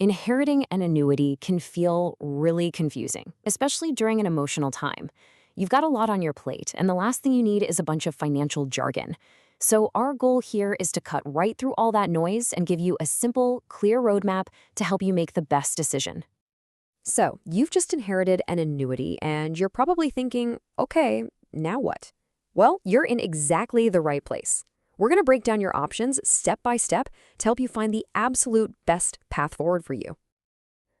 Inheriting an annuity can feel really confusing, especially during an emotional time. You've got a lot on your plate, and the last thing you need is a bunch of financial jargon. So, our goal here is to cut right through all that noise and give you a simple, clear roadmap to help you make the best decision. So, you've just inherited an annuity, and you're probably thinking, okay, now what? Well, you're in exactly the right place. We're going to break down your options step by step to help you find the absolute best path forward for you.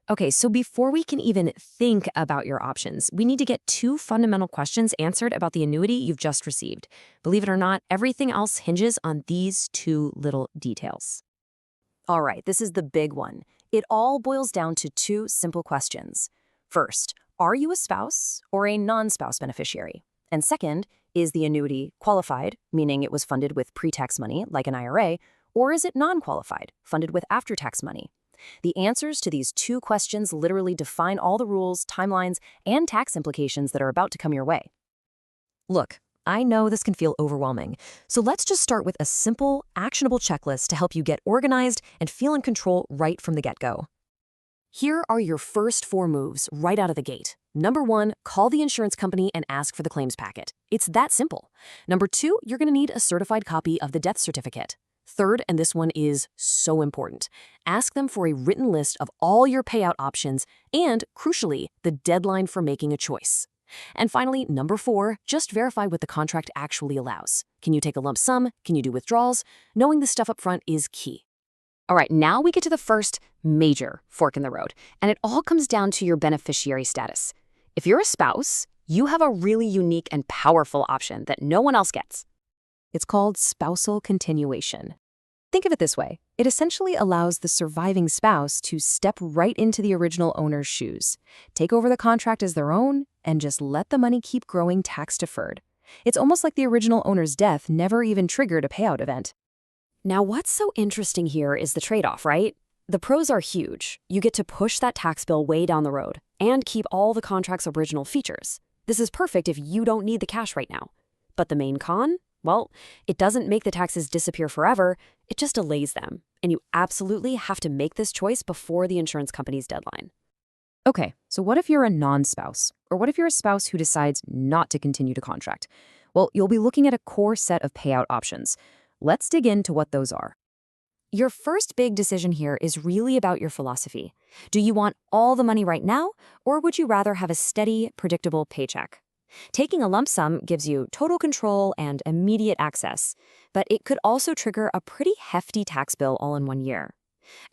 Okay, so before we can even think about your options, we need to get two fundamental questions answered about the annuity you've just received. Believe it or not, everything else hinges on these two little details. All right, this is the big one. It all boils down to two simple questions. First, are you a spouse or a non-spouse beneficiary? And second, is the annuity qualified, meaning it was funded with pre-tax money, like an IRA, or is it non-qualified, funded with after-tax money? The answers to these two questions literally define all the rules, timelines, and tax implications that are about to come your way. Look, I know this can feel overwhelming, so let's just start with a simple, actionable checklist to help you get organized and feel in control right from the get-go. Here are your first 4 moves right out of the gate. Number 1, call the insurance company and ask for the claims packet. It's that simple. Number 2, you're going to need a certified copy of the death certificate. Third, and this one is so important, ask them for a written list of all your payout options and, crucially, the deadline for making a choice. And finally, number 4, just verify what the contract actually allows. Can you take a lump sum? Can you do withdrawals? Knowing this stuff up front is key. All right, now we get to the first major fork in the road, and it all comes down to your beneficiary status. If you're a spouse, you have a really unique and powerful option that no one else gets. It's called spousal continuation. Think of it this way. It essentially allows the surviving spouse to step right into the original owner's shoes, take over the contract as their own, and just let the money keep growing tax-deferred. It's almost like the original owner's death never even triggered a payout event. Now, what's so interesting here is the trade-off, right? The pros are huge. You get to push that tax bill way down the road and keep all the contract's original features. This is perfect if you don't need the cash right now. But the main con? Well, it doesn't make the taxes disappear forever, it just delays them. And you absolutely have to make this choice before the insurance company's deadline. Okay, so what if you're a non-spouse? Or what if you're a spouse who decides not to continue to contract? Well, you'll be looking at a core set of payout options. Let's dig into what those are. Your first big decision here is really about your philosophy. Do you want all the money right now, or would you rather have a steady, predictable paycheck? Taking a lump sum gives you total control and immediate access, but it could also trigger a pretty hefty tax bill all in one year.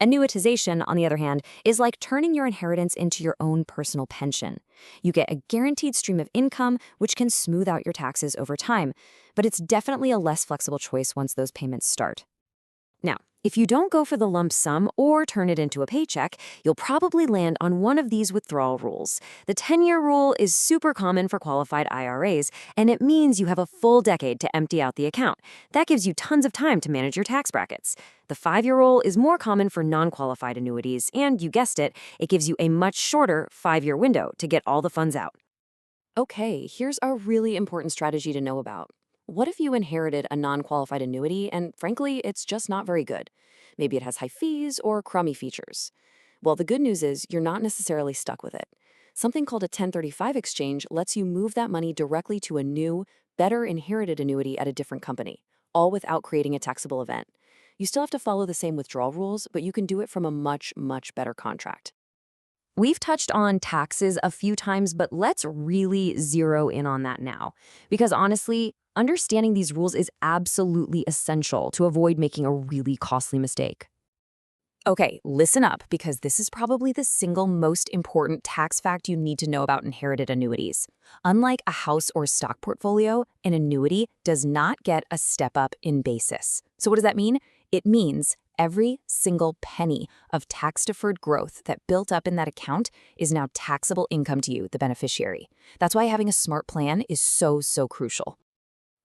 Annuitization, on the other hand, is like turning your inheritance into your own personal pension. You get a guaranteed stream of income, which can smooth out your taxes over time, but it's definitely a less flexible choice once those payments start. Now, if you don't go for the lump sum or turn it into a paycheck, you'll probably land on one of these withdrawal rules. The 10-year rule is super common for qualified IRAs, and it means you have a full decade to empty out the account. That gives you tons of time to manage your tax brackets. The 5-year rule is more common for non-qualified annuities, and you guessed it, it gives you a much shorter 5-year window to get all the funds out. Okay, here's a really important strategy to know about. What if you inherited a non-qualified annuity and, frankly, it's just not very good? Maybe it has high fees or crummy features. Well, the good news is you're not necessarily stuck with it. Something called a 1035 exchange lets you move that money directly to a new, better inherited annuity at a different company, all without creating a taxable event. You still have to follow the same withdrawal rules, but you can do it from a much, much better contract. We've touched on taxes a few times, but let's really zero in on that now. Because honestly, understanding these rules is absolutely essential to avoid making a really costly mistake. Okay, listen up, because this is probably the single most important tax fact you need to know about inherited annuities. Unlike a house or stock portfolio, an annuity does not get a step up in basis. So what does that mean? It means every single penny of tax-deferred growth that built up in that account is now taxable income to you, the beneficiary. That's why having a smart plan is so crucial.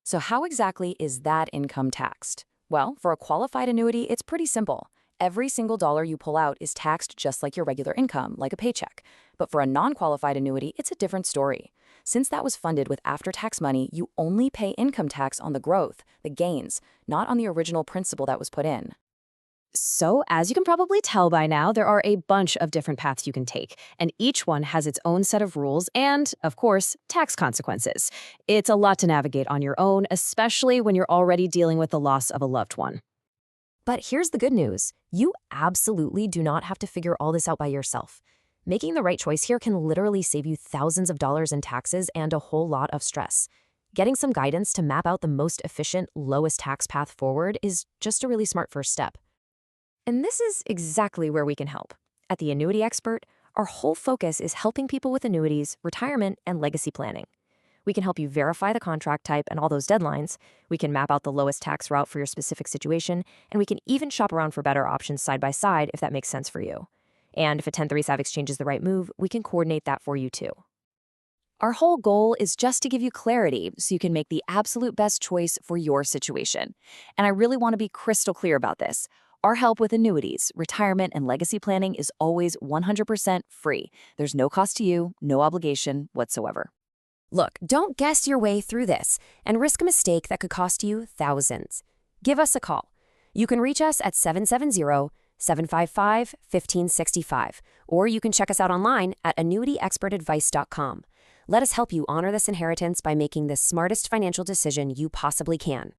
So how exactly is that income taxed? Well, for a qualified annuity, it's pretty simple. Every single dollar you pull out is taxed just like your regular income, like a paycheck. But for a non-qualified annuity, it's a different story. Since that was funded with after-tax money, you only pay income tax on the growth, the gains, not on the original principal that was put in. So, as you can probably tell by now, there are a bunch of different paths you can take, and each one has its own set of rules and, of course, tax consequences. It's a lot to navigate on your own, especially when you're already dealing with the loss of a loved one. But here's the good news. You absolutely do not have to figure all this out by yourself. Making the right choice here can literally save you thousands of dollars in taxes and a whole lot of stress. Getting some guidance to map out the most efficient, lowest tax path forward is just a really smart first step. And this is exactly where we can help. At the Annuity Expert, our whole focus is helping people with annuities, retirement, and legacy planning. We can help you verify the contract type and all those deadlines. We can map out the lowest tax route for your specific situation, and we can even shop around for better options side by side if that makes sense for you. And if a 1035 exchange is the right move, we can coordinate that for you too. Our whole goal is just to give you clarity so you can make the absolute best choice for your situation. And I really want to be crystal clear about this. Our help with annuities, retirement, and legacy planning is always 100% free. There's no cost to you, no obligation whatsoever. Look, don't guess your way through this and risk a mistake that could cost you thousands. Give us a call. You can reach us at 770-755-1565, or you can check us out online at annuityexpertadvice.com. Let us help you honor this inheritance by making the smartest financial decision you possibly can.